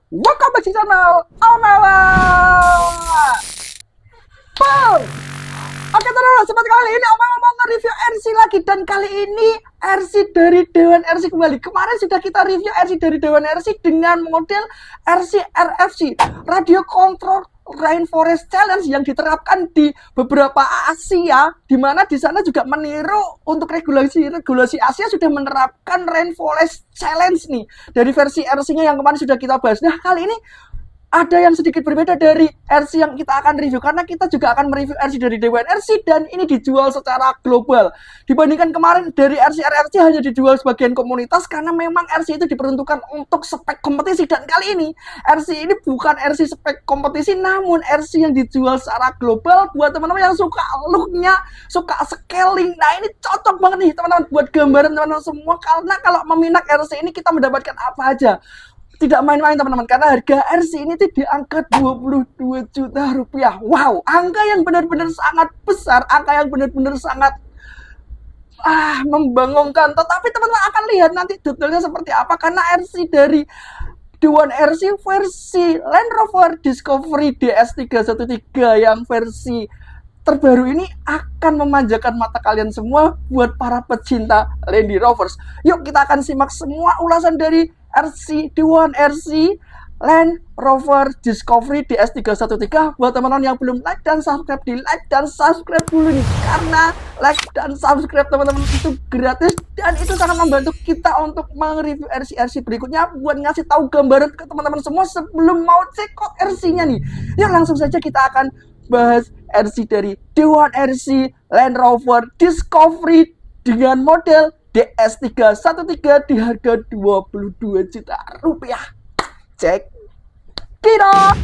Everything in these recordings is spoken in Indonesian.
Welcome back to channel Omela. Oke teman-teman, seperti kali ini Omela mau nge-review RC lagi. Dan kali ini RC dari Dewan RC kembali. Kemarin sudah kita review RC dari Dewan RC dengan model RC RFC, Radio Control Rainforest Challenge, yang diterapkan di beberapa Asia, di mana di sana juga meniru untuk regulasi Asia sudah menerapkan Rainforest Challenge nih dari versi RC-nya yang kemarin sudah kita bahas. Nah, kali ini ada yang sedikit berbeda dari RC yang kita akan review, karena kita juga akan mereview RC dari Dewan RC dan ini dijual secara global. Dibandingkan kemarin dari RC RFC hanya dijual sebagian komunitas, karena memang RC itu diperuntukkan untuk spek kompetisi. Dan kali ini RC ini bukan RC spek kompetisi, namun RC yang dijual secara global buat teman-teman yang suka looknya, suka scaling. Nah, ini cocok banget nih teman-teman buat gambaran teman-teman semua, karena kalau meminat RC ini kita mendapatkan apa aja. Tidak main-main teman-teman, karena harga RC ini tuh di angka 22 juta rupiah. Wow, angka yang benar-benar sangat besar, angka yang benar-benar sangat membangongkan. Tetapi teman-teman akan lihat nanti detailnya seperti apa, karena RC dari Dewan RC versi Land Rover Discovery DS313 yang versi terbaru ini akan memanjakan mata kalian semua buat para pecinta Land Rovers. Yuk kita akan simak semua ulasan dari RC Dewan RC Land Rover Discovery DS313. Buat teman-teman yang belum like dan subscribe, di like dan subscribe dulu nih, karena like dan subscribe teman-teman itu gratis dan itu sangat membantu kita untuk mereview RC berikutnya, buat ngasih tahu gambaran ke teman-teman semua sebelum mau check out RC-nya nih. Yuk langsung saja kita akan bahas RC dari Dewan RC Land Rover Discovery dengan model DS313 di harga 22 juta rupiah. Cek kita.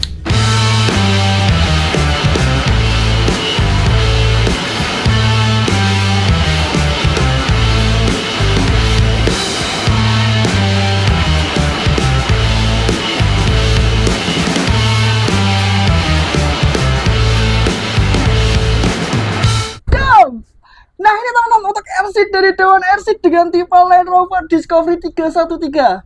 Nah, ini teman-teman untuk RC dari Dewan RC dengan tipe Land Rover Discovery 313.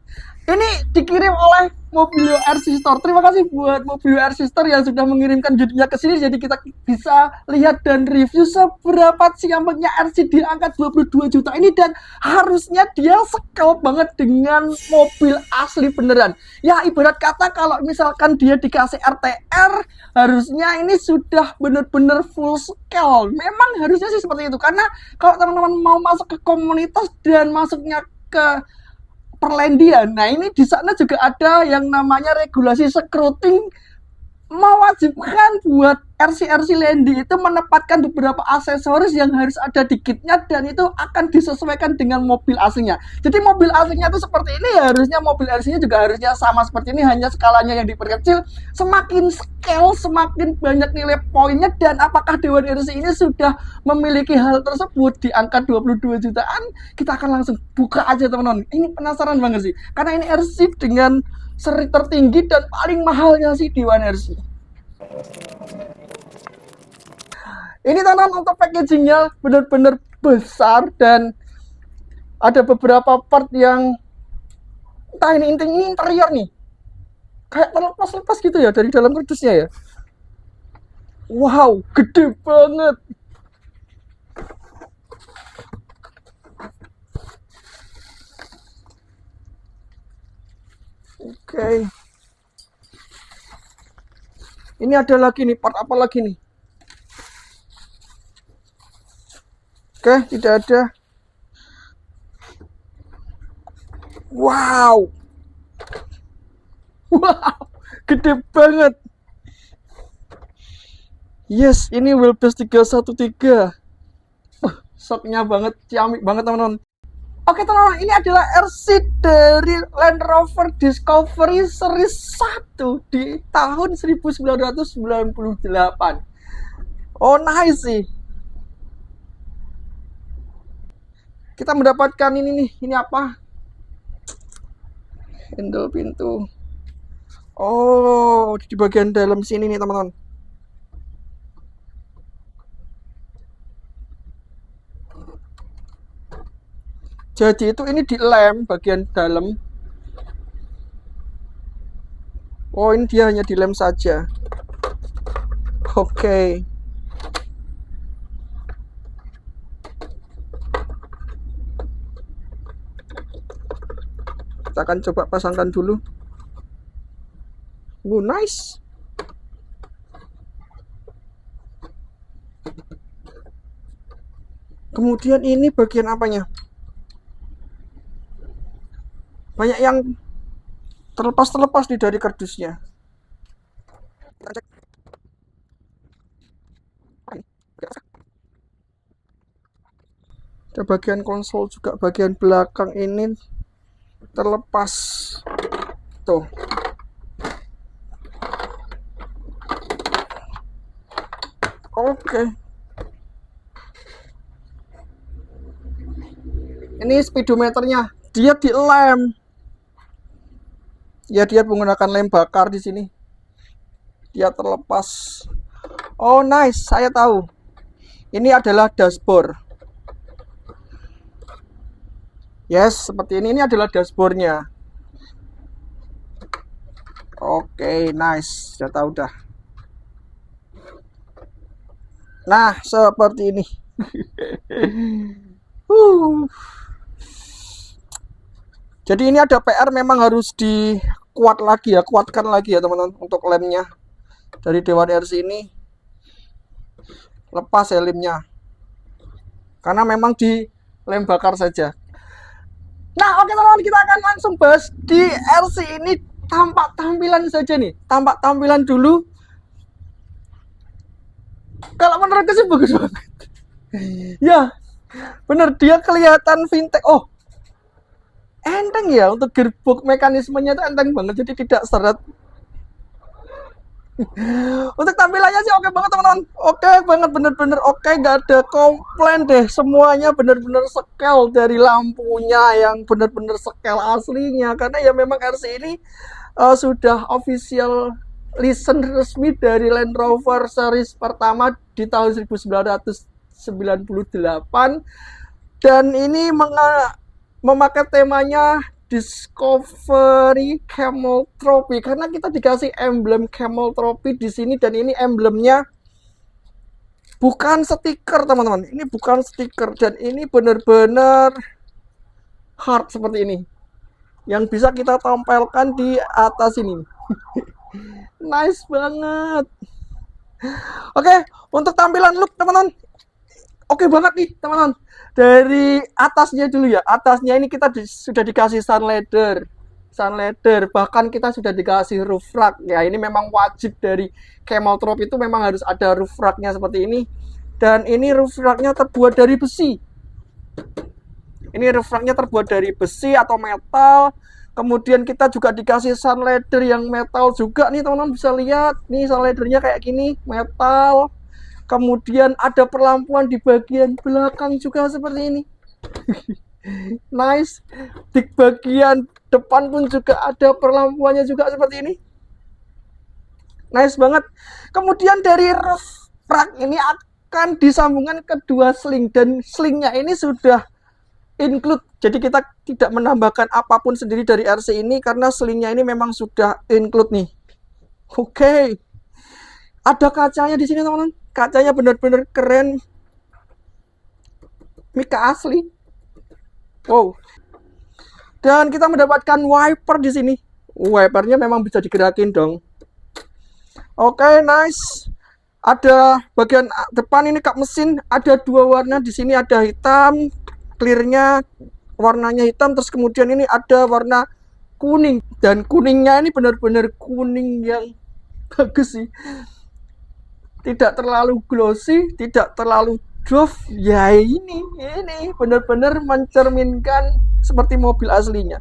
Ini dikirim oleh Mobilio RC Store. Terima kasih buat Mobilio RC Store yang sudah mengirimkan unitnya ke sini, jadi kita bisa lihat dan review seberapa ciamiknya RC di angka 22 juta ini. Dan harusnya dia scale banget dengan mobil asli beneran. Ya, ibarat kata kalau misalkan dia dikasih RTR, harusnya ini sudah bener-bener full scale. Memang harusnya sih seperti itu, karena kalau teman-teman mau masuk ke komunitas dan masuknya ke perlendian, nah ini di sana juga ada yang namanya regulasi scrutiny, mewajibkan buat RC Lendi itu menempatkan beberapa aksesoris yang harus ada di kitnya, dan itu akan disesuaikan dengan mobil aslinya. Jadi mobil aslinya itu seperti ini, ya harusnya mobil RC-nya juga harusnya sama seperti ini, hanya skalanya yang diperkecil. Semakin scale, semakin banyak nilai poinnya. Dan apakah Dewan RC ini sudah memiliki hal tersebut di angka 22 jutaan? Kita akan langsung buka aja teman-teman. Ini penasaran banget sih, karena ini RC dengan seri tertinggi dan paling mahalnya sih Dewan RC. Ini teman-teman untuk packagingnya benar-benar besar, dan ada beberapa part yang entah ini interior nih, kayak terlepas-lepas gitu ya dari dalam kardusnya ya. Wow, gede banget. Oke. Ini ada lagi nih, part apa lagi nih? Oke, tidak ada. Wow. Wow, gede banget. Yes, ini wheelbase 313. Shocknya banget, ciamik banget teman-teman. Oke teman-teman, ini adalah RC dari Land Rover Discovery seri 1 di tahun 1998. Oh nice sih. Kita mendapatkan ini nih, ini apa? Handle pintu. Oh, di bagian dalam sini nih teman-teman. Jadi itu ini dilem bagian dalam. Oh, ini dia hanya dilem saja. Oke. Kita akan coba pasangkan dulu. Nice. Kemudian ini bagian apanya? Banyak yang terlepas nih dari kardusnya. Ada bagian konsol juga, bagian belakang ini terlepas. Tuh. Oke. Ini speedometernya, dia dilem. Ya, dia menggunakan lem bakar di sini. Dia terlepas. Oh, nice. Saya tahu. Ini adalah dashboard. Yes, seperti ini. Ini adalah dashboardnya. Oke, nice. Sudah tahu dah. Nah, seperti ini. Jadi ini ada PR, memang harus kuatkan lagi ya teman-teman untuk lemnya. Dari Dewan RC ini lepas ya lemnya. Karena memang di lem bakar saja. Nah, oke teman-teman, kita akan langsung bahas di RC ini tampak tampilan saja nih. Tampak tampilan dulu. Kalau menurutku sih bagus banget. Ya, bener, dia kelihatan vintage. Oh, enteng ya, untuk gearbox mekanismenya itu enteng banget, jadi tidak seret. Untuk tampilannya sih oke banget teman-teman, oke banget, bener-bener oke, gak ada komplain deh. Semuanya bener-bener scale, dari lampunya yang bener-bener scale aslinya, karena ya memang RC ini sudah official license resmi dari Land Rover series pertama di tahun 1998, dan ini memakai temanya Discovery Camel Trophy, karena kita dikasih emblem Camel Trophy di sini, dan ini emblemnya bukan stiker teman-teman, ini bukan stiker, dan ini benar-benar hard seperti ini yang bisa kita tempelkan di atas ini. Nice banget. Oke, untuk tampilan look teman-teman, oke banget nih teman-teman. Dari atasnya dulu ya. Atasnya ini kita sudah dikasih sun ladder. Bahkan kita sudah dikasih roof rack. Ya, ini memang wajib dari Camel Trophy, itu memang harus ada roof racknya seperti ini. Dan ini roof racknya terbuat dari besi. Ini roof racknya terbuat dari besi atau metal. Kemudian kita juga dikasih sun ladder yang metal juga nih teman-teman, bisa lihat. Nih sun laddernya kayak gini, metal. Kemudian ada perlampuan di bagian belakang juga seperti ini. Nice. Di bagian depan pun juga ada perlampuannya juga seperti ini. Nice banget. Kemudian dari roof rack ini akan disambungkan ke dua sling, dan slingnya ini sudah include. Jadi kita tidak menambahkan apapun sendiri dari RC ini, karena slingnya ini memang sudah include nih. Oke. Ada kacanya di sini teman-teman. Kacanya benar-benar keren. Mika asli. Wow. Dan kita mendapatkan wiper di sini. Wipernya memang bisa digerakin dong. Oke, nice. Ada bagian depan ini kap mesin, ada dua warna di sini, ada hitam, clearnya warnanya hitam, terus kemudian ini ada warna kuning, dan kuningnya ini benar-benar kuning yang bagus sih. Tidak terlalu glossy, tidak terlalu Dove ya ini benar-benar mencerminkan seperti mobil aslinya.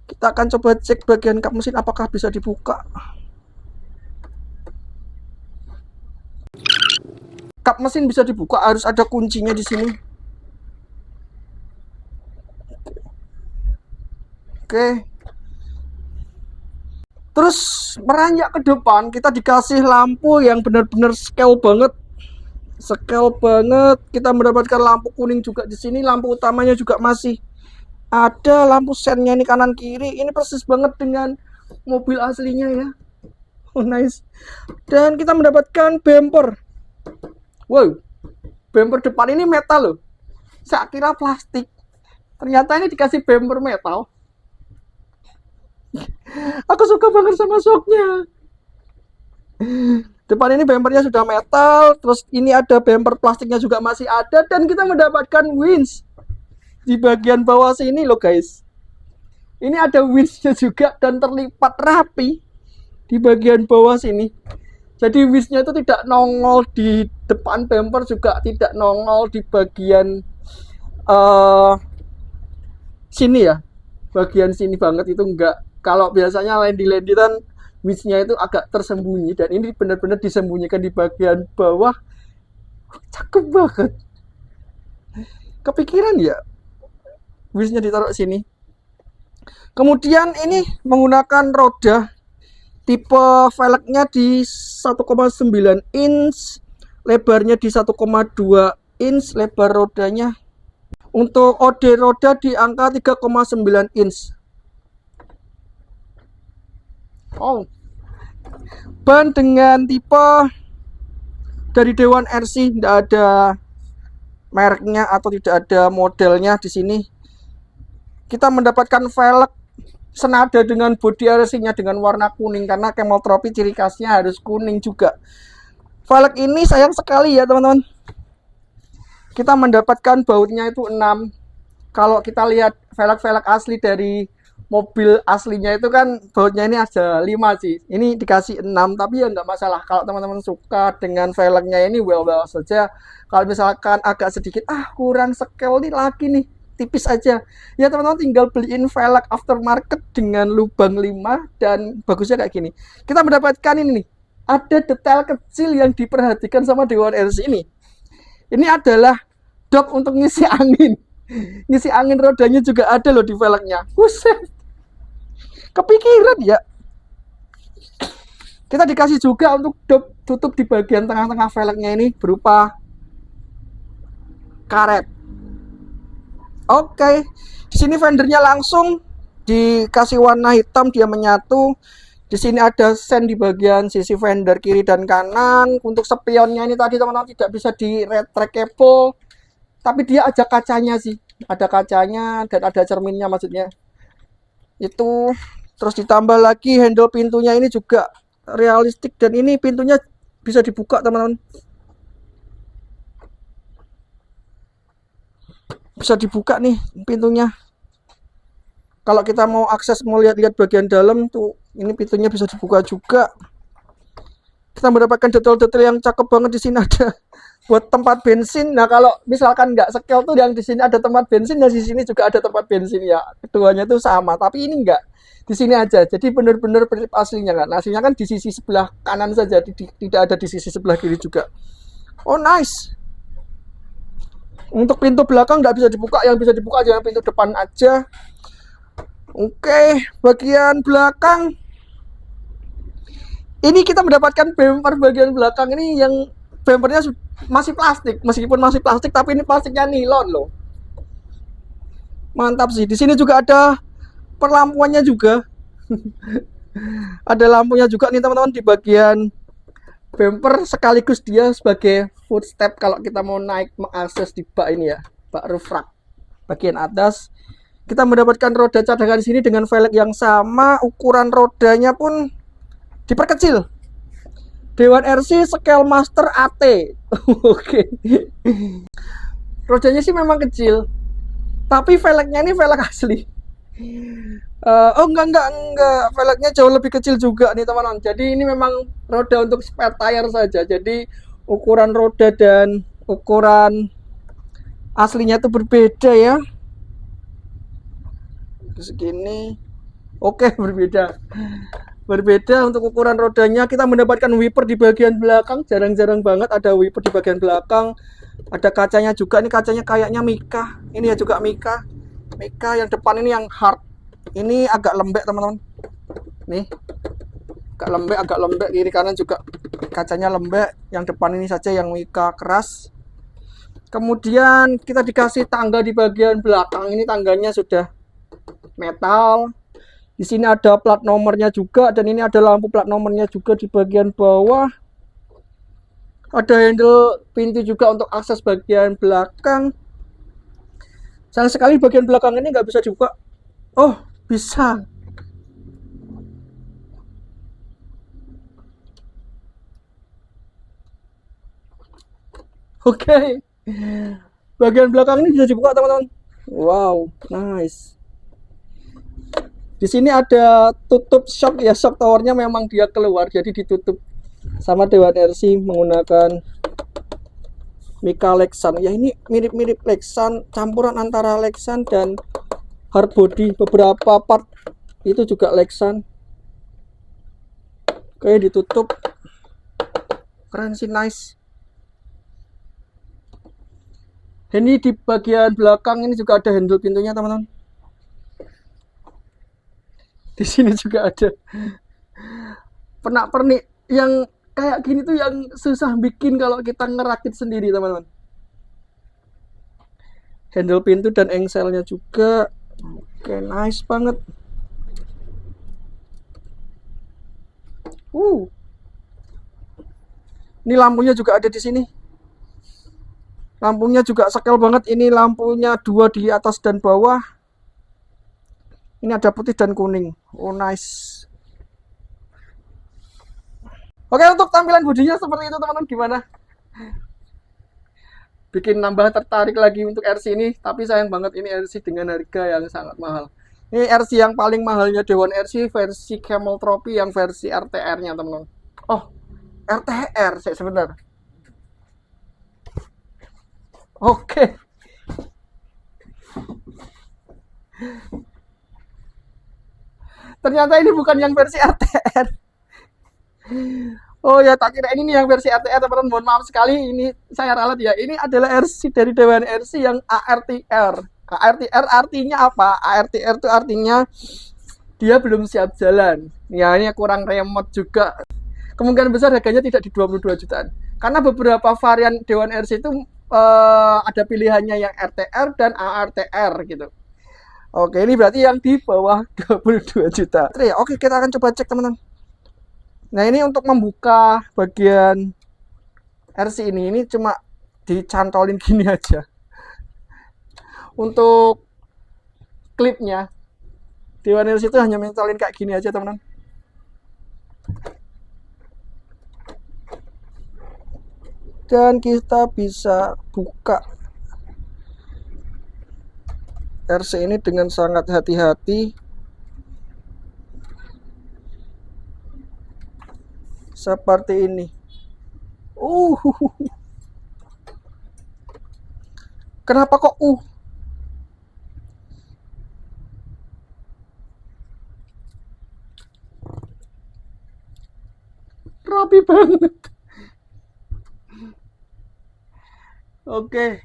Kita akan coba cek bagian kap mesin apakah bisa dibuka. Kap mesin bisa dibuka, harus ada kuncinya di sini. Oke. Terus meranjak ke depan, kita dikasih lampu yang benar-benar scale banget. Scale banget. Kita mendapatkan lampu kuning juga di sini. Lampu utamanya juga masih ada, lampu sennya ini kanan kiri. Ini persis banget dengan mobil aslinya ya. Oh nice. Dan kita mendapatkan bumper. Wow, bumper depan ini metal loh. Saya kira plastik. Ternyata ini dikasih bumper metal. Aku suka banget sama shocknya. Depan ini bumpernya sudah metal, terus ini ada bumper plastiknya juga masih ada, dan kita mendapatkan winch di bagian bawah sini loh guys. Ini ada winchnya juga dan terlipat rapi di bagian bawah sini. Jadi winchnya itu tidak nongol di depan bumper, juga tidak nongol di bagian sini ya. Bagian sini banget itu enggak. Kalau biasanya Landy kan winch-nya itu agak tersembunyi, dan ini benar-benar disembunyikan di bagian bawah. Cakep banget. Kepikiran ya winch-nya ditaruh sini. Kemudian ini menggunakan roda tipe velgnya di 1,9 inch, lebarnya di 1,2 inch lebar rodanya. Untuk OD roda di angka 3,9 inch. Oh, ban dengan tipe dari Dewan RC, tidak ada mereknya atau tidak ada modelnya di sini. Kita mendapatkan velg senada dengan bodi RC-nya dengan warna kuning, karena Camel Trophy ciri khasnya harus kuning juga. Velg ini sayang sekali ya teman-teman. Kita mendapatkan bautnya itu 6. Kalau kita lihat velg-velg asli dari mobil aslinya itu kan bautnya ini ada 5 sih. Ini dikasih 6, tapi ya nggak masalah. Kalau teman-teman suka dengan velgnya ini, well saja. Kalau misalkan agak sedikit kurang scale nih lagi nih, tipis aja, ya teman-teman tinggal beliin velg aftermarket dengan lubang 5 dan bagusnya kayak gini. Kita mendapatkan ini nih, ada detail kecil yang diperhatikan sama Dewan RC ini. Ini adalah dop untuk ngisi angin. Ngisi angin rodanya juga ada loh di velgnya. Buset. Kepikiran ya. Kita dikasih juga untuk dop tutup di bagian tengah-tengah velgnya ini berupa karet. Oke. Di sini fendernya langsung dikasih warna hitam, dia menyatu. Di sini ada sen di bagian sisi fender kiri dan kanan. Untuk spionnya ini tadi teman-teman tidak bisa di retractable, tapi dia ada kacanya sih. Ada kacanya dan ada cerminnya maksudnya. Itu terus ditambah lagi handle pintunya ini juga realistik, dan ini pintunya bisa dibuka teman-teman. Bisa dibuka nih pintunya. Kalau kita mau akses, mau lihat-lihat bagian dalam tuh, ini pintunya bisa dibuka juga. Kita mendapatkan detail-detail yang cakep banget di sini, ada buat tempat bensin. Nah, kalau misalkan nggak scale tuh yang di sini ada tempat bensin, dan di sini juga ada tempat bensin ya. Keduanya tuh sama, tapi ini enggak. Di sini aja. Jadi benar-benar prinsip aslinya kan. Aslinya kan di sisi sebelah kanan saja, tidak ada di sisi sebelah kiri juga. Oh, nice. Untuk pintu belakang nggak bisa dibuka, yang bisa dibuka aja pintu depan aja. Oke, bagian belakang ini kita mendapatkan bumper bagian belakang ini yang bumpernya masih plastik, meskipun masih plastik tapi ini plastiknya nilon loh. Mantap sih. Di sini juga ada perlampuannya juga. Ada lampunya juga nih teman-teman di bagian bumper, sekaligus dia sebagai footstep kalau kita mau naik mengakses di bak ini ya, bak roof rack bagian atas. Kita mendapatkan roda cadangan di sini dengan velg yang sama, ukuran rodanya pun diperkecil. Dewan RC Scale Master AT. Oke. Rodanya sih memang kecil, tapi velgnya ini velg asli. Oh enggak, velgnya jauh lebih kecil juga nih teman-teman. Jadi ini memang roda untuk spare tire saja. Jadi ukuran roda dan ukuran aslinya itu berbeda ya. Segini. Oke, berbeda. Berbeda untuk ukuran rodanya. Kita mendapatkan wiper di bagian belakang. Jarang-jarang banget ada wiper di bagian belakang. Ada kacanya juga. Ini kacanya kayaknya Mika. Ini ya juga Mika. Mika yang depan ini yang hard. Ini agak lembek teman-teman. Nih. Agak lembek. Kiri kanan juga kacanya lembek. Yang depan ini saja yang Mika keras. Kemudian kita dikasih tangga di bagian belakang. Ini tangganya sudah metal. Di sini ada plat nomornya juga, dan ini ada lampu plat nomornya juga di bagian bawah. Ada handle pintu juga untuk akses bagian belakang. Sayang sekali bagian belakang ini nggak bisa dibuka. Oh, bisa. Oke. Bagian belakang ini bisa dibuka teman-teman. Wow, nice. Di sini ada tutup shock ya, shock towernya memang dia keluar, jadi ditutup sama Dewan RC menggunakan Mika Lexan. Ya ini mirip-mirip Lexan, campuran antara Lexan dan hard body. Beberapa part itu juga Lexan. Oke, ditutup. Keren sih, nice. Ini di bagian belakang ini juga ada handle pintunya teman-teman. Di sini juga ada pernak-pernik yang kayak gini tuh yang susah bikin kalau kita ngerakit sendiri teman-teman. Handle pintu dan engselnya juga. Oke, nice banget. Ini lampunya juga ada di sini. Lampunya juga sekel banget. Ini lampunya 2 di atas dan bawah. Ini ada putih dan kuning. Oh, nice. Oke, untuk tampilan bodinya seperti itu teman-teman. Gimana? Bikin nambah tertarik lagi untuk RC ini. Tapi sayang banget ini RC dengan harga yang sangat mahal. Ini RC yang paling mahalnya Dewan RC versi Camel Trophy yang versi RTR-nya teman-teman. Oh, RTR sebentar. Oke. Ternyata ini bukan yang versi RTR. Oh ya, tak kira ini nih yang versi RTR teman-teman. Mohon maaf sekali, ini saya ralat ya. Ini adalah RC dari Dewan RC yang ARTR. ARTR artinya apa? ARTR itu artinya dia belum siap jalan. Ya, ini kurang remote juga. Kemungkinan besar harganya tidak di 22 jutaan. Karena beberapa varian Dewan RC itu ada pilihannya yang RTR dan ARTR gitu. Oke, ini berarti yang di bawah 22 juta. Oke, kita akan coba cek teman-teman. Nah, ini untuk membuka bagian RC ini cuma dicantolin gini aja. Untuk klipnya, Dewan RC itu hanya mentolin kayak gini aja teman-teman. Dan kita bisa buka RC ini dengan sangat hati-hati. Seperti ini. Kenapa kok rapi banget. Oke.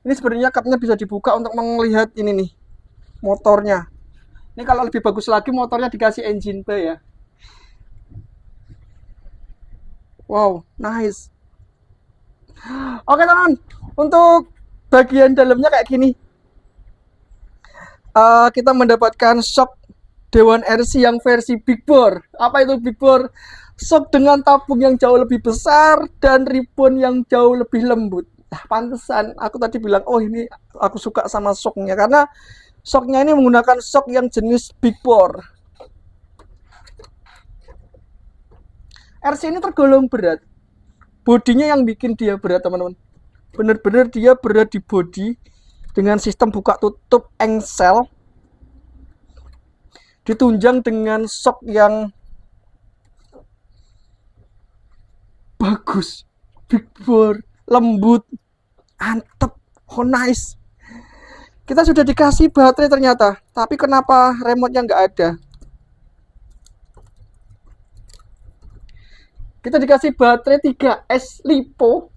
Ini sebenarnya cupnya bisa dibuka untuk melihat ini nih, motornya. Ini kalau lebih bagus lagi motornya dikasih engine bay ya. Wow, nice. Oke teman, untuk bagian dalamnya kayak gini. Kita mendapatkan shock Dewan RC yang versi big bore. Apa itu big bore? Shock dengan tabung yang jauh lebih besar dan ribbon yang jauh lebih lembut. Pantesan aku tadi bilang, oh ini aku suka sama shocknya, karena shocknya ini menggunakan shock yang jenis big bore. RC ini tergolong berat. Bodinya yang bikin dia berat teman-teman. Bener-bener dia berat di body dengan sistem buka tutup engsel, ditunjang dengan shock yang bagus, big bore, lembut. Mantep. Oh nice. Kita sudah dikasih baterai ternyata. Tapi kenapa remote-nya nggak ada? Kita dikasih baterai 3S LiPo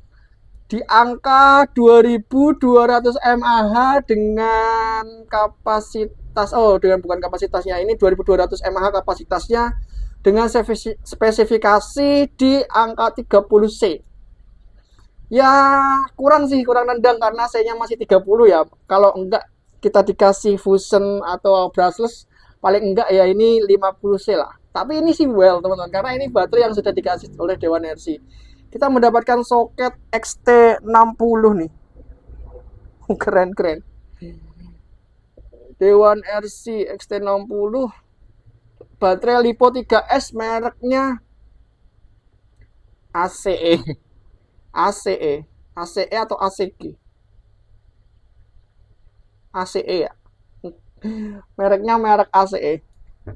di angka 2200 mAh dengan kapasitas bukan kapasitasnya, ini 2200 mAh kapasitasnya dengan spesifikasi di angka 30C. Ya kurang nendang karena C-nya masih 30 ya. Kalau enggak kita dikasih fusion atau brushless paling enggak ya ini 50C lah. Tapi ini sih well teman-teman, karena ini baterai yang sudah dikasih oleh Dewan RC. Kita mendapatkan soket XT60 nih. Keren. Dewan RC XT60 baterai LiPo 3S, mereknya ACE atau ACG. ACE ya. Mereknya merek ACE.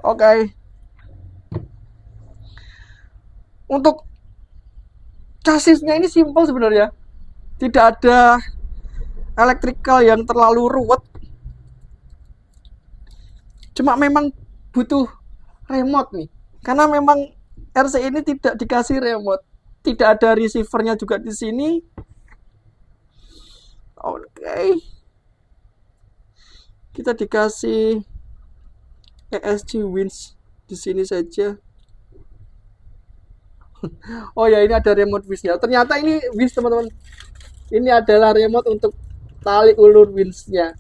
Oke. Untuk chassisnya ini simple sebenarnya. Tidak ada elektrikal yang terlalu ruwet. Cuma memang butuh remote nih. Karena memang RC ini tidak dikasih remote. Tidak ada receivernya juga di sini. Oke. Kita dikasih ESC winch di sini saja. Oh ya, ini ada remote winch-nya. Ternyata ini winch teman-teman. Ini adalah remote untuk tali ulur winch-nya.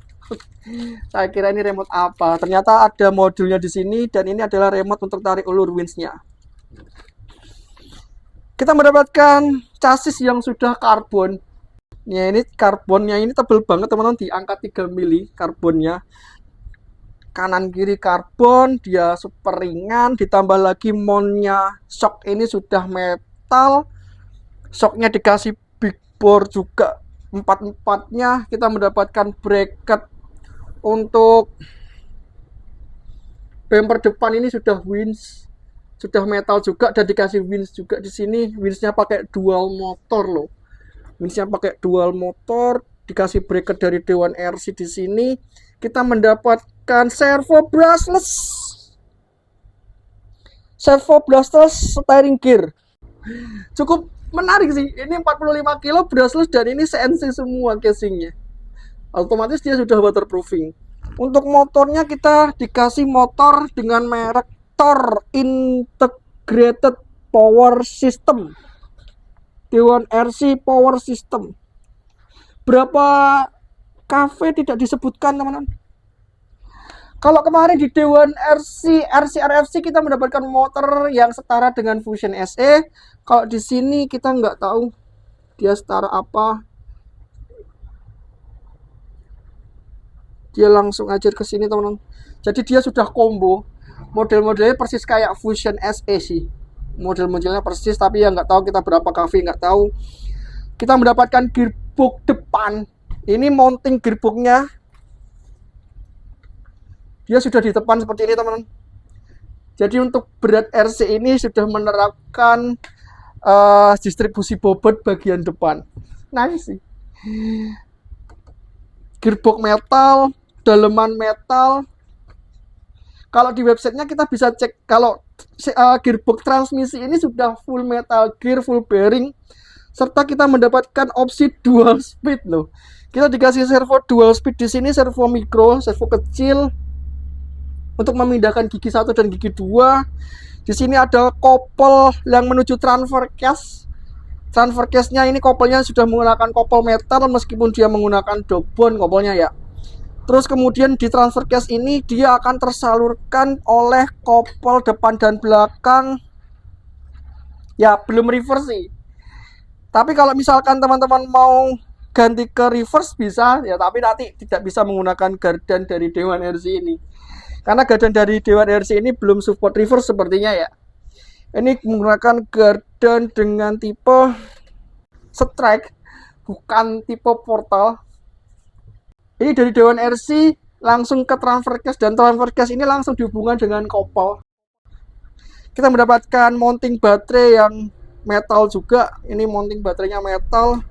Saya kira ini remote apa? Ternyata ada modulnya di sini dan ini adalah remote untuk tarik ulur winch-nya. Kita mendapatkan chassis yang sudah karbon. Ya, ini karbonnya ini tebal banget teman-teman, di angka 3 mili karbonnya. Kanan kiri karbon, dia super ringan, ditambah lagi mounnya shock ini sudah metal. Shocknya dikasih big bore juga, empat-empatnya. Kita mendapatkan bracket untuk bumper depan ini sudah winch, sudah metal juga, dan dikasih winch juga di sini. Winchnya pakai dual motor loh. Winchnya pakai dual motor, dikasih bracket dari Dewan RC di sini. Kita mendapatkan servo brushless steering gear. Cukup menarik sih. Ini 45 kilo brushless dan ini CNC semua casingnya. Otomatis dia sudah waterproofing. Untuk motornya kita dikasih motor dengan merek Thor Integrated Power System. Dewan RC Power System. Berapa cafe tidak disebutkan teman-teman. Kalau kemarin di Dewan RCRFC kita mendapatkan motor yang setara dengan Fusion SE. Kalau di sini kita nggak tahu dia setara apa. Dia langsung aja ke sini teman-teman. Jadi dia sudah combo. Model-modelnya persis kayak Fusion SE sih. Model-modelnya persis, tapi ya nggak tahu kita berapa cafe, nggak tahu. Kita mendapatkan gearbox depan. Ini mounting gearboxnya. Dia sudah di depan seperti ini teman-teman. Jadi untuk berat RC ini sudah menerapkan distribusi bobot bagian depan. Nice sih. Gearbox metal, daleman metal. Kalau di websitenya kita bisa cek kalau gearbox transmisi ini sudah full metal gear, full bearing, serta kita mendapatkan opsi dual speed loh. Kita dikasih servo dual speed di sini, servo mikro, servo kecil untuk memindahkan gigi 1 dan gigi 2. Di sini ada kopel yang menuju transfer case. Transfer case-nya ini kopelnya sudah menggunakan kopel metal meskipun dia menggunakan dogbone kopelnya ya. Terus kemudian di transfer case ini dia akan tersalurkan oleh kopel depan dan belakang. Ya, belum reverse sih. Tapi kalau misalkan teman-teman mau ganti ke reverse bisa ya, tapi nanti tidak bisa menggunakan gardan dari Dewan RC ini. Karena gardan dari Dewan RC ini belum support reverse sepertinya ya. Ini menggunakan gardan dengan tipe strike, bukan tipe portal. Ini dari Dewan RC langsung ke transfer case, dan transfer case ini langsung dihubungkan dengan kopel. Kita mendapatkan mounting baterai yang metal juga. Ini mounting baterainya metal.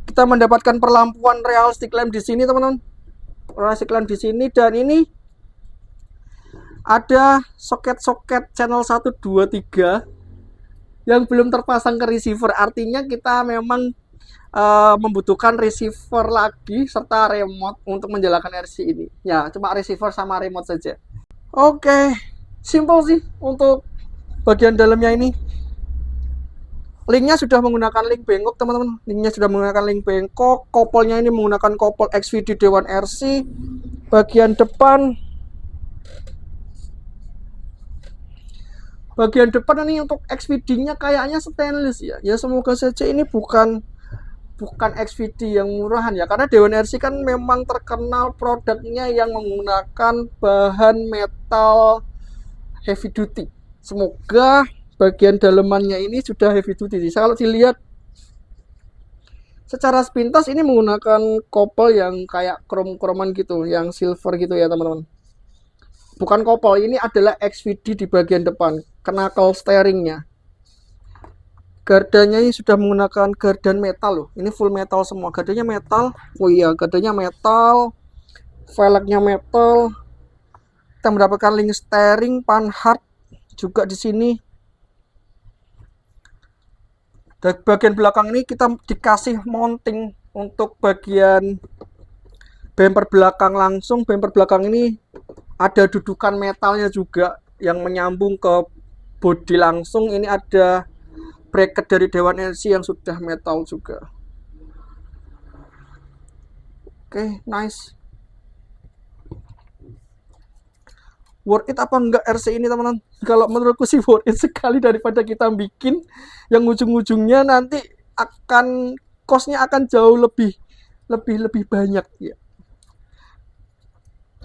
Kita mendapatkan perlampuan realistic lamp di sini, teman-teman. Realistic lamp di sini, dan ini ada soket-soket channel 1, 2, 3 yang belum terpasang ke receiver. Artinya kita memang membutuhkan receiver lagi serta remote untuk menjalankan RC ini. Ya, cuma receiver sama remote saja. Oke, simple sih untuk bagian dalamnya ini. Linknya sudah menggunakan link bengkok, teman-teman. Linknya sudah menggunakan link bengkok. Kopelnya ini menggunakan kopel XVD Dewan RC. Bagian depan ini untuk XVD-nya kayaknya stainless ya. Ya semoga saja ini bukan XVD yang murahan ya, karena Dewan RC kan memang terkenal produknya yang menggunakan bahan metal heavy duty. Semoga bagian dalamannya ini sudah heavy duty. Kalau dilihat secara sepintas ini menggunakan kopel yang kayak krom-kroman gitu, yang silver gitu ya teman-teman. Bukan kopel, ini adalah XVD di bagian depan, knuckle steeringnya. Gardanya ini sudah menggunakan gardan metal loh. Ini full metal semua. Gardanya metal. Oh iya, gardanya metal. Velgnya metal. Kita mendapatkan link steering, panhard juga di sini. Dan bagian belakang ini kita dikasih mounting untuk bagian bumper belakang langsung. Bumper belakang ini ada dudukan metalnya juga yang menyambung ke bodi langsung. Ini ada bracket dari Dewan RC yang sudah metal juga. Oke, nice. Worth it apa enggak RC ini, teman-teman? Kalau menurutku sih worth it sekali, daripada kita bikin yang ujung-ujungnya nanti akan cost-nya akan jauh lebih banyak ya.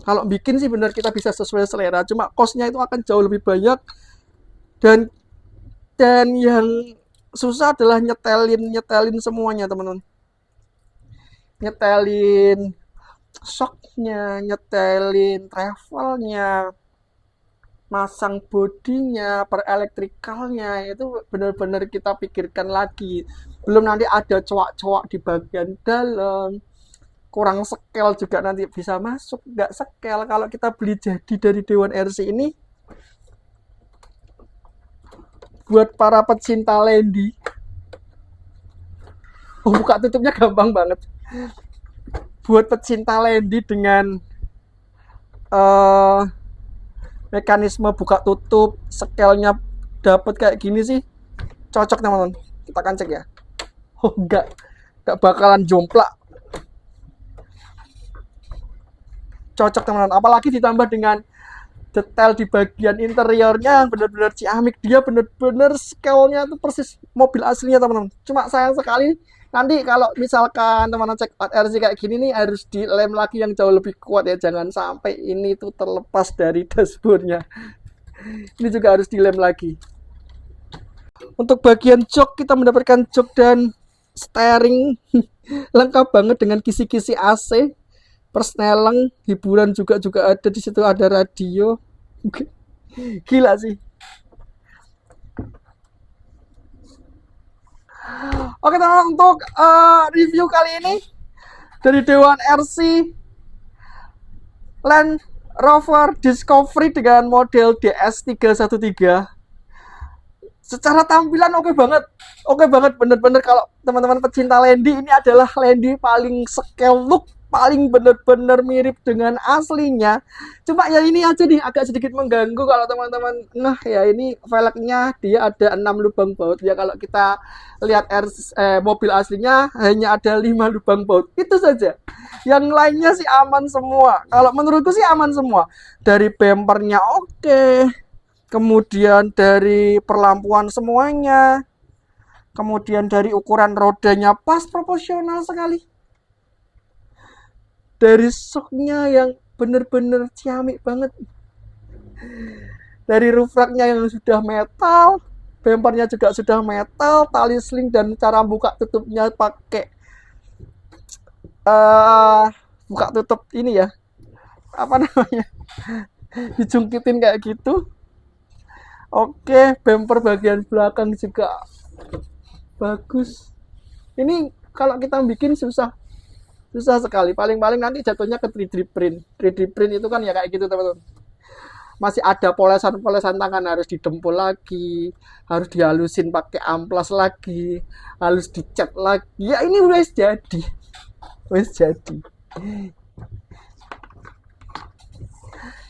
Kalau bikin sih benar kita bisa sesuai selera, cuma cost-nya itu akan jauh lebih banyak. Dan yang susah adalah nyetelin semuanya, teman-teman. Nyetelin shocknya, nyetelin travelnya, masang bodinya, per elektrikalnya, itu benar-benar kita pikirkan lagi. Belum nanti ada cowok-cowok di bagian dalam, kurang sekel juga nanti bisa masuk, nggak sekel. Kalau kita beli jadi dari Dewan RC ini, buat para pecinta Landy, buka tutupnya gampang banget. Buat pecinta Landy dengan mekanisme buka tutup, sekelnya dapat kayak gini sih, cocok teman-teman. Kita akan cek ya. Oh enggak bakalan jomplak. Cocok teman-teman. Apalagi ditambah dengan detail di bagian interiornya yang benar-benar ciamik. Dia benar-benar scale-nya itu persis mobil aslinya teman-teman. Cuma sayang sekali nanti kalau misalkan teman-teman cek out RC kayak gini nih, harus dilem lagi yang jauh lebih kuat ya. Jangan sampai ini tuh terlepas dari dashboardnya. Ini juga harus dilem lagi. Untuk bagian jok kita mendapatkan jok dan steering lengkap banget dengan kisi-kisi AC. Persneleng, hiburan juga ada di situ, ada radio. Gila sih. Oke teman-teman, untuk review kali ini dari Dewan RC Land Rover Discovery dengan model DS313. Secara tampilan oke banget bener-bener. Kalau teman-teman pecinta Landy, ini adalah Landy paling scale look, paling bener-bener mirip dengan aslinya. Cuma ya ini aja nih agak sedikit mengganggu kalau teman-teman. Nah ya ini velgnya dia ada 6 lubang baut ya. Kalau kita lihat mobil aslinya hanya ada 5 lubang baut, itu saja. Yang lainnya sih aman semua. Kalau menurutku sih aman semua. Dari bumpernya oke, kemudian dari perlampuan semuanya, kemudian dari ukuran rodanya pas, proporsional sekali. Dari shocknya yang bener-bener ciamik banget, dari roof racknya yang sudah metal, bumpernya juga sudah metal, tali sling dan cara buka tutupnya pakai buka tutup ini ya, apa namanya, dijungkitin kayak gitu. Oke, bumper bagian belakang juga bagus. Ini kalau kita bikin susah sekali. Paling-paling nanti jatuhnya ke 3D print. 3D print itu kan ya kayak gitu teman-teman. Masih ada polesan tangan, harus didempul lagi, harus dihalusin pakai amplas lagi, harus dicat lagi. Ya ini wes jadi.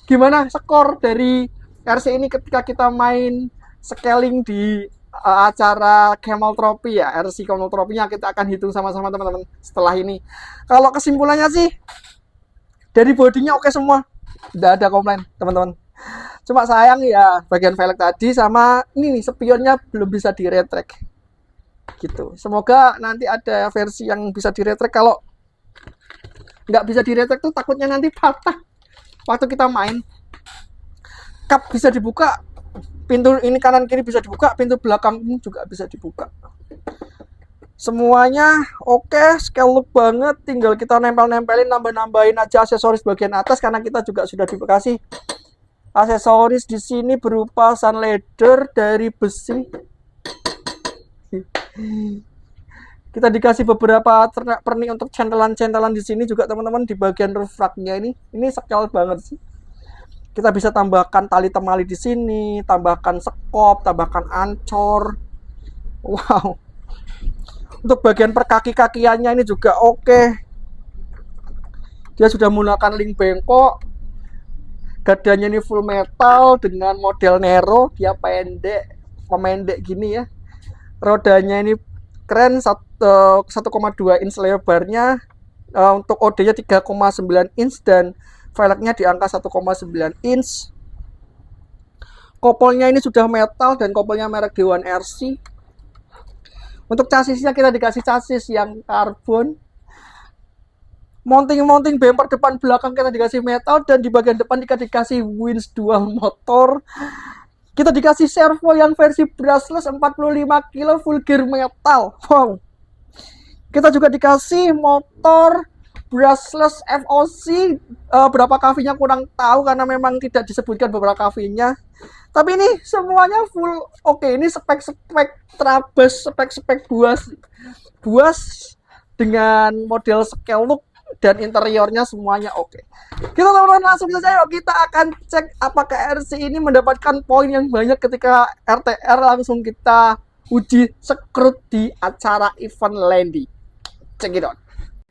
Gimana skor dari RC ini ketika kita main scaling di acara Camel Trophy ya, RC Camel Trophy-nya kita akan hitung sama-sama teman-teman setelah ini. Kalau kesimpulannya sih dari bodinya oke semua, tidak ada komplain teman-teman. Cuma sayang ya bagian velg tadi sama ini nih spionnya belum bisa di-retract gitu. Semoga nanti ada versi yang bisa di-retract. Kalau nggak bisa di-retract tuh takutnya nanti patah waktu kita main. Kap bisa dibuka, pintu ini kanan kiri bisa dibuka, pintu belakang ini juga bisa dibuka. Semuanya oke, scale look banget. Tinggal kita nempel-nempelin, nambah-nambahin aja aksesoris bagian atas karena kita juga sudah dikasih aksesoris di sini berupa sun leather dari besi. Kita dikasih beberapa pernik untuk centelan-centelan di sini juga teman-teman di bagian roof racknya ini. Ini scale banget sih. Kita bisa tambahkan tali temali di sini, tambahkan sekop, tambahkan ancor. Wow. Untuk bagian perkaki-kakiannya ini juga oke. Dia sudah menggunakan link bengkok. Gadanya ini full metal dengan model Nero, dia pendek gini ya. Rodanya ini keren, 1,2 inch lebarnya, untuk OD-nya 3,9 inch dan velgnya di angka 1,9 inch. Kopelnya ini sudah metal dan kopelnya merek Dewan RC. Untuk chassisnya kita dikasih chassis yang karbon. Mounting bumper depan belakang kita dikasih metal dan di bagian depan kita dikasih winch dual motor. Kita dikasih servo yang versi brushless 45 kilo full gear metal. Wow. Kita juga dikasih motor brushless FOC, berapa kV-nya kurang tahu karena memang tidak disebutkan beberapa kV-nya. Tapi ini semuanya full oke. Ini spek-spek trabas, spek-spek buas dengan model scale look dan interiornya semuanya oke. Kita teman-teman langsung saja yuk, kita akan cek apakah RC ini mendapatkan poin yang banyak ketika RTR. Langsung kita uji scrut di acara event Landy. Check it out.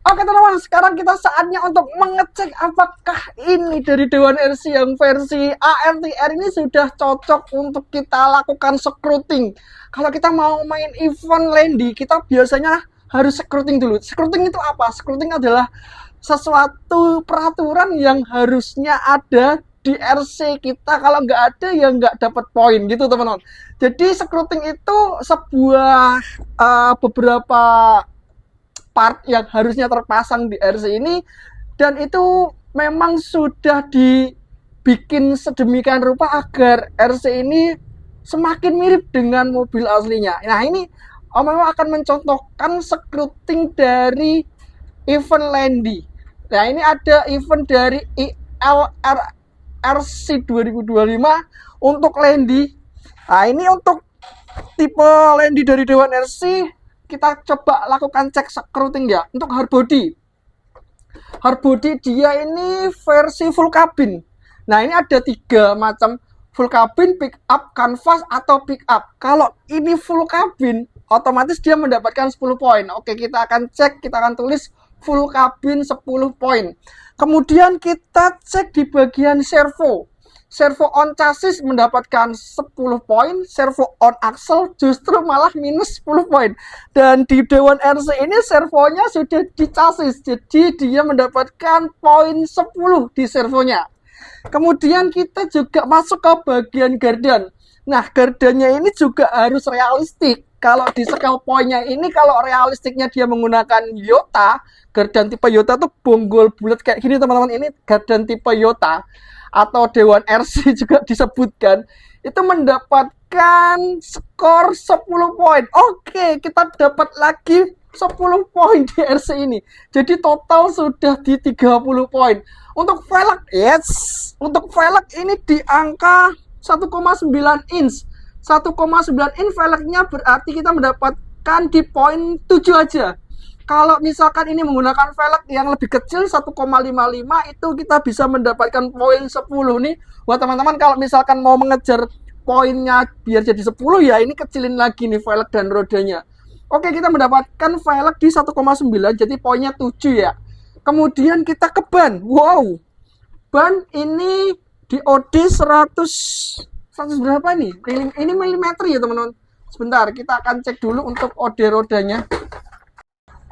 Oke teman-teman, sekarang kita saatnya untuk mengecek apakah ini dari Dewan RC yang versi ARTR ini sudah cocok untuk kita lakukan scruting. Kalau kita mau main event Landy, kita biasanya harus scruting dulu. Scruting itu apa? Scruting adalah sesuatu peraturan yang harusnya ada di RC kita. Kalau nggak ada ya nggak dapat poin gitu teman-teman. Jadi scruting itu sebuah beberapa part yang harusnya terpasang di RC ini, dan itu memang sudah dibikin sedemikian rupa agar RC ini semakin mirip dengan mobil aslinya. Nah ini memang akan mencontohkan scruting dari event Landy. Nah ini ada event dari ILRC 2025 untuk Landy. Nah ini untuk tipe Landy dari Dewan RC, kita coba lakukan cek scruting ya. Untuk hard body dia ini versi full cabin. Nah ini ada 3 macam, full cabin, pick up, canvas, atau pick up. Kalau ini full cabin, otomatis dia mendapatkan 10 poin. Oke, kita akan cek, kita akan tulis full cabin 10 poin. Kemudian kita cek di bagian servo. Servo on chassis mendapatkan 10 poin, servo on axle justru malah minus 10 poin. Dan di Dewan RC ini servonya sudah di chassis, jadi dia mendapatkan poin 10 di servonya. Kemudian kita juga masuk ke bagian gardan. Nah, gardannya ini juga harus realistik. Kalau di scale poinnya ini, kalau realistiknya dia menggunakan Yota, gardan tipe Yota tuh bonggol bulat kayak gini teman-teman. Ini gardan tipe Yota atau Dewan RC juga disebutkan, itu mendapatkan skor 10 poin. Oke, kita dapat lagi 10 poin di RC ini. Jadi total sudah di 30 poin. Untuk velg, yes. Untuk velg ini di angka 1,9 inch. 1,9 inch velgnya berarti kita mendapatkan di poin 7 aja. Kalau misalkan ini menggunakan velg yang lebih kecil 1,55 itu kita bisa mendapatkan poin 10 nih. Buat teman-teman kalau misalkan mau mengejar poinnya biar jadi 10 ya ini kecilin lagi nih velg dan rodanya. Oke, kita mendapatkan velg di 1,9 jadi poinnya 7 ya. Kemudian kita ke ban. Wow. Ban ini di OD 100 berapa nih? Ini milimeter ya teman-teman. Sebentar, kita akan cek dulu untuk OD rodanya.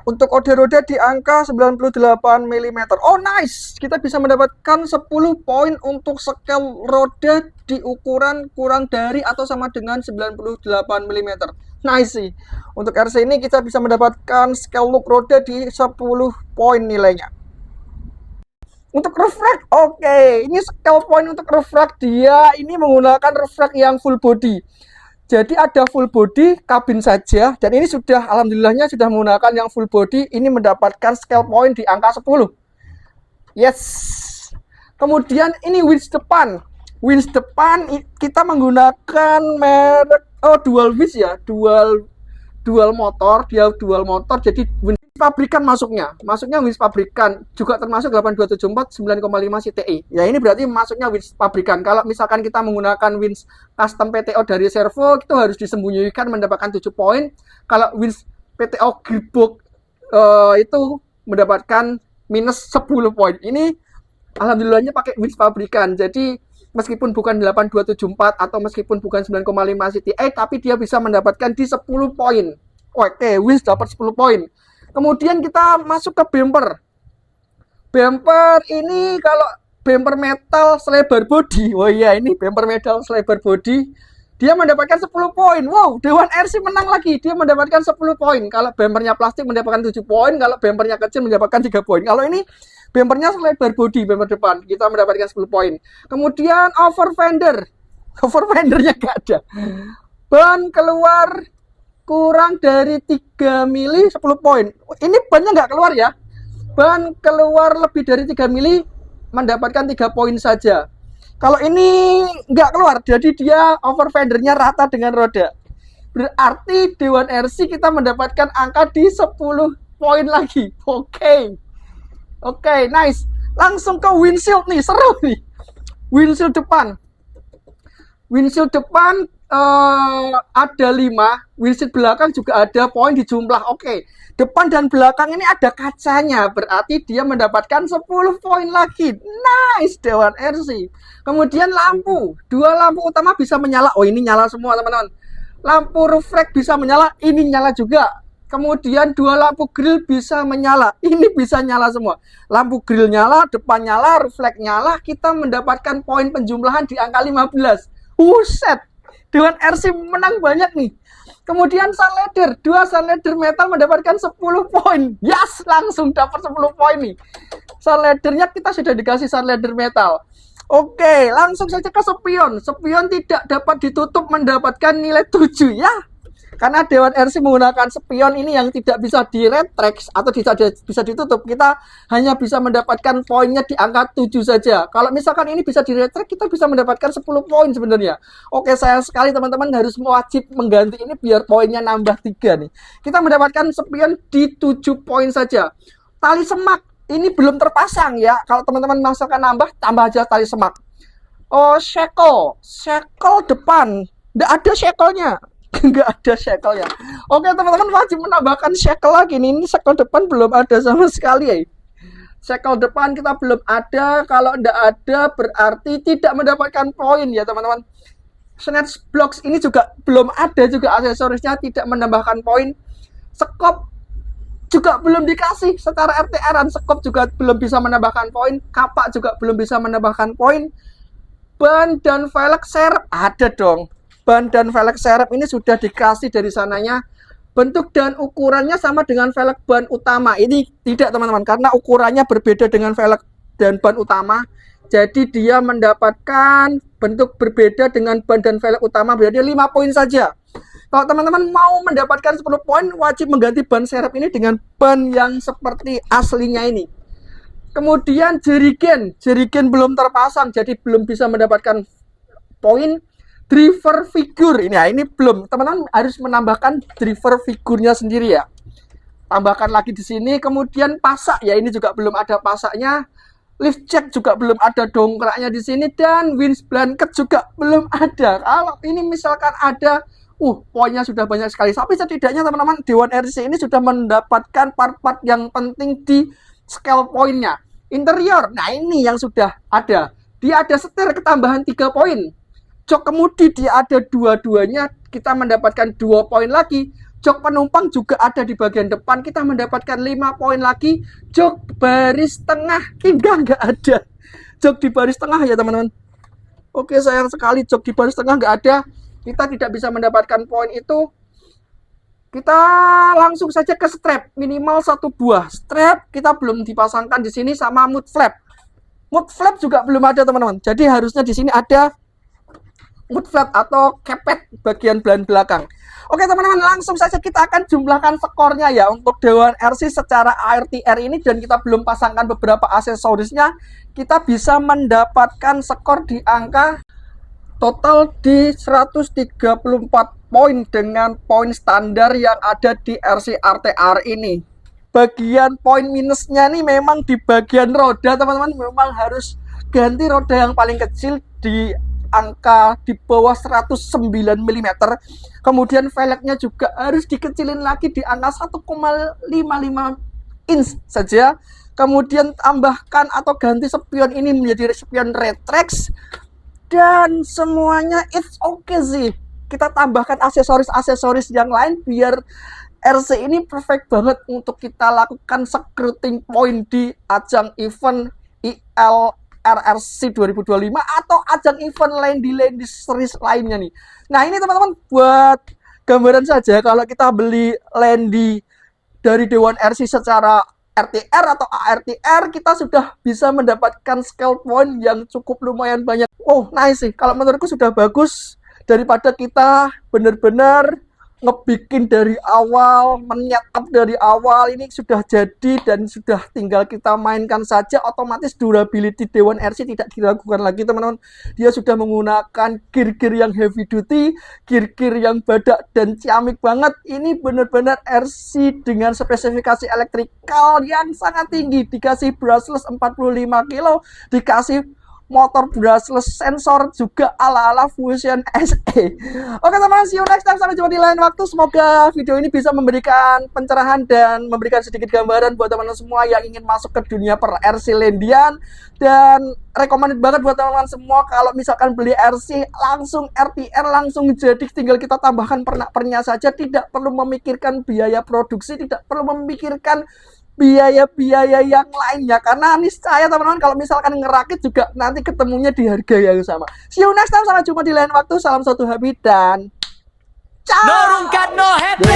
Untuk OD roda di angka 98 mm. Oh nice, kita bisa mendapatkan 10 poin untuk scale roda di ukuran kurang dari atau sama dengan 98 mm. Nice sih. Untuk RC ini kita bisa mendapatkan scale look roda di 10 poin nilainya. Untuk refrakt, oke, ini scale point untuk refrakt dia ini menggunakan refrakt yang full body. Jadi ada full body kabin saja dan ini sudah alhamdulillahnya sudah menggunakan yang full body, ini mendapatkan scale point di angka 10. Yes. Kemudian ini winch depan. Winch depan kita menggunakan merek dual winch ya, dual motor, dia dual motor jadi winch pabrikan masuknya winch pabrikan juga termasuk 8274 9,5 CTI ya, ini berarti masuknya winch pabrikan. Kalau misalkan kita menggunakan winch custom PTO dari servo itu harus disembunyikan mendapatkan 7 poin. Kalau winch PTO gearbox itu mendapatkan minus 10 poin. Ini alhamdulillahnya pakai winch pabrikan, jadi meskipun bukan 8274 atau meskipun bukan 9,5 CTI tapi dia bisa mendapatkan di 10 poin. Oke, winch dapat 10 poin. Kemudian kita masuk ke bumper. Bumper ini kalau bumper metal selebar body. Oh iya, ini bumper metal selebar body. Dia mendapatkan 10 poin. Wow, Dewan RC menang lagi. Dia mendapatkan 10 poin. Kalau bumpernya plastik mendapatkan 7 poin. Kalau bumpernya kecil mendapatkan 3 poin. Kalau ini bumpernya selebar body, bumper depan. Kita mendapatkan 10 poin. Kemudian over fender. Over fendernya nggak ada. Ban keluar kurang dari 3 mili 10 poin. Ini bannya nggak keluar ya. Ban keluar lebih dari 3 mili mendapatkan 3 poin saja. Kalau ini nggak keluar, jadi dia over fendernya rata dengan roda. Berarti Dewan RC kita mendapatkan angka di 10 poin lagi. Oke, nice. Langsung ke windshield nih, seru nih. Windshield depan. Windshield depan ada 5, windshield belakang juga ada poin di jumlah. Oke, depan dan belakang ini ada kacanya, berarti dia mendapatkan 10 poin lagi. Nice, Dewan RC. Kemudian lampu, 2 lampu utama bisa menyala. Oh, ini nyala semua teman-teman. Lampu reflect bisa menyala, ini nyala juga. Kemudian 2 lampu grill bisa menyala, ini bisa nyala semua. Lampu grill nyala, depan nyala, reflect nyala. Kita mendapatkan poin penjumlahan di angka 15. Buset, Dewan RC menang banyak nih. Kemudian sun ladder, 2 sun ladder metal mendapatkan 10 poin. Yes, langsung dapat 10 poin nih. Sun laddernya kita sudah dikasih sun ladder metal. Oke, langsung saja ke spion. Spion tidak dapat ditutup mendapatkan nilai 7 ya. Karena Dewan RC menggunakan spion ini yang tidak bisa di retract atau bisa ditutup, kita hanya bisa mendapatkan poinnya di angka 7 saja. Kalau misalkan ini bisa di retract, kita bisa mendapatkan 10 poin sebenarnya. Oke, sayang sekali teman-teman harus wajib mengganti ini biar poinnya nambah 3 nih. Kita mendapatkan spion di 7 poin saja. Tali semak ini belum terpasang ya. Kalau teman-teman misalkan tambah aja tali semak. Oh, shackle depan nggak ada shackle-nya. Nggak ada shackle ya. Oke teman-teman, wajib menambahkan shackle lagi nih. Ini shackle depan belum ada sama sekali ya. Shackle depan kita belum ada. Kalau nggak ada berarti tidak mendapatkan poin ya teman-teman. Snatch blocks ini juga belum ada, juga aksesorisnya tidak menambahkan poin. Sekop juga belum dikasih secara RTR-an. Sekop juga belum bisa menambahkan poin. Kapak juga belum bisa menambahkan poin. Ban dan velg serep ada dong. Ban dan velg serep ini sudah dikasih dari sananya. Bentuk dan ukurannya sama dengan velg ban utama. Ini tidak teman-teman, karena ukurannya berbeda dengan velg dan ban utama. Jadi dia mendapatkan bentuk berbeda dengan ban dan velg utama, berarti 5 poin saja. Kalau teman-teman mau mendapatkan 10 poin, wajib mengganti ban serep ini dengan ban yang seperti aslinya ini. Kemudian jerigen belum terpasang, jadi belum bisa mendapatkan poin. Driver figure ini belum, teman-teman harus menambahkan driver figurnya sendiri ya. tambahkan lagi di sini. Kemudian pasak ya, ini juga belum ada pasaknya. Lift jack juga belum ada dongkraknya di sini, dan winch blanket juga belum ada. Kalau ini misalkan ada, poinnya sudah banyak sekali. Tapi setidaknya teman-teman, Dewan RC ini sudah mendapatkan part-part yang penting di scale poinnya. Interior, nah ini yang sudah ada. Dia ada setir ketambahan 3 poin. Jok kemudi dia ada dua-duanya, kita mendapatkan 2 poin lagi. Jok penumpang juga ada di bagian depan, kita mendapatkan 5 poin lagi. Jok baris tengah hingga nggak ada. Jok di baris tengah ya teman-teman. Oke, sayang sekali jok di baris tengah nggak ada. Kita tidak bisa mendapatkan poin itu. Kita langsung saja ke strap, minimal 1 buah. Strap kita belum dipasangkan di sini, sama mud flap. Mud flap juga belum ada teman-teman. Jadi harusnya di sini ada mud flap atau kepet bagian belakang. Oke teman-teman, langsung saja kita akan jumlahkan skornya ya untuk Dewan RC secara ARTR ini, dan kita belum pasangkan beberapa aksesorisnya. Kita bisa mendapatkan skor di angka total di 134 poin dengan poin standar yang ada di RC RTR ini. Bagian poin minusnya nih memang di bagian roda teman-teman, memang harus ganti roda yang paling kecil di angka di bawah 109 mm. Kemudian velgnya juga harus dikecilin lagi di angka 1,55 inch saja. Kemudian tambahkan atau ganti spion ini menjadi spion Retrax. Dan semuanya it's okay sih. Kita tambahkan aksesoris-aksesoris yang lain biar RC ini perfect banget untuk kita lakukan scouting point di ajang event ILRRC 2025 atau ajang event lain di series lainnya nih. Nah ini teman-teman buat gambaran saja, kalau kita beli Landy dari Dewan RC secara RTR atau ARTR, kita sudah bisa mendapatkan scale point yang cukup lumayan banyak. Oh nice sih, kalau menurutku sudah bagus daripada kita benar-benar ngebikin dari awal, men-setup dari awal. Ini sudah jadi dan sudah tinggal kita mainkan saja. Otomatis durability Dewan RC tidak diragukan lagi teman-teman. Dia sudah menggunakan gear-gear yang heavy duty, gear-gear yang badak dan ciamik banget. Ini benar-benar RC dengan spesifikasi elektrikal yang sangat tinggi. Dikasih brushless 45 kilo, dikasih motor brushless sensor juga ala-ala Fusion SE. Oke teman-teman, see you next time. Sampai jumpa di lain waktu. Semoga video ini bisa memberikan pencerahan dan memberikan sedikit gambaran buat teman-teman semua yang ingin masuk ke dunia per RC Landian. Dan recommended banget buat teman-teman semua, kalau misalkan beli RC langsung RTR langsung jadi, tinggal kita tambahkan pernak-perniknya saja. Tidak perlu memikirkan biaya produksi, tidak perlu memikirkan biaya-biaya yang lainnya, karena niscaya teman-teman kalau misalkan ngerakit juga nanti ketemunya di harga yang sama. See you next time, sampai jumpa di lain waktu. Salam satu happy dan ciao. No rungkat, no happy.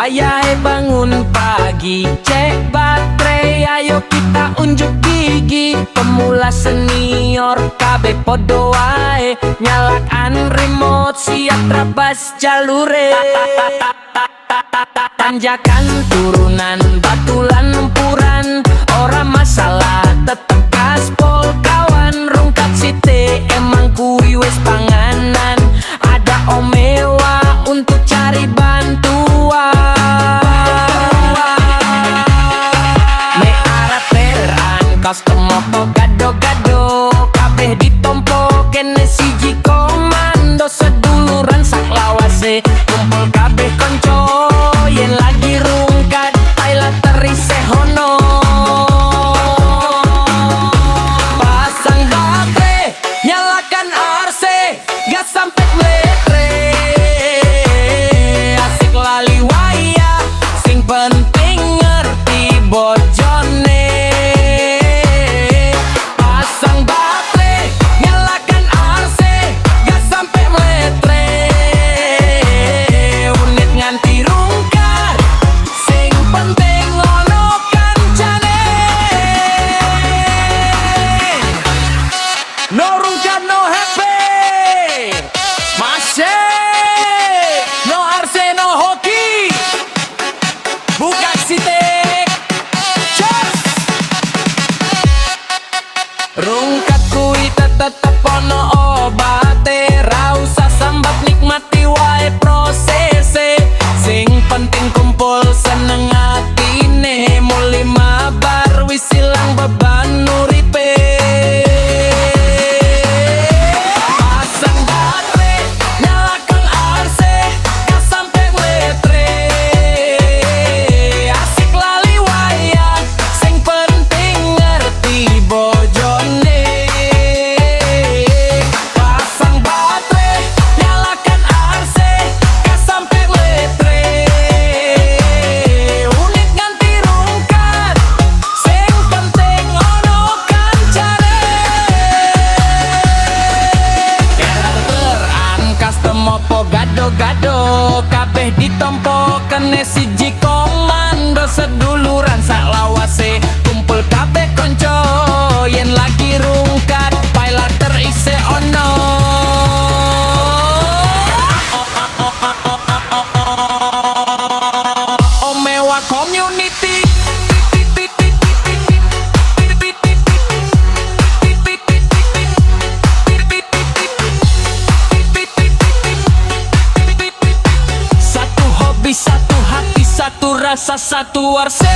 Ayah bangun pagi, cek baterai, ayo kita unjuk gigi. Pemula senior KB podo wae, nyalakan remote siap terabas jalure. Tanjakan turunan batulan empuran, ora masalah tetep gaspol kawan. Rungkat site emang kui wes panganan, ada omewa untuk cari bantuan. Custom moto gado-gado, kabeh ditompo kene siji komando. Seduluran sak lawase, kumpul kabeh konco, yen lagi rungkat Thailand terise hono. Pasang baterai, nyalakan RC. opo gado-gado kabeh ditompo kene siji komando seduluran sak lawase kumpul kabeh konco yen lagi rungkat pilater ise ono Omewa Community satu hobi, satu hati, satu rasa, satu warse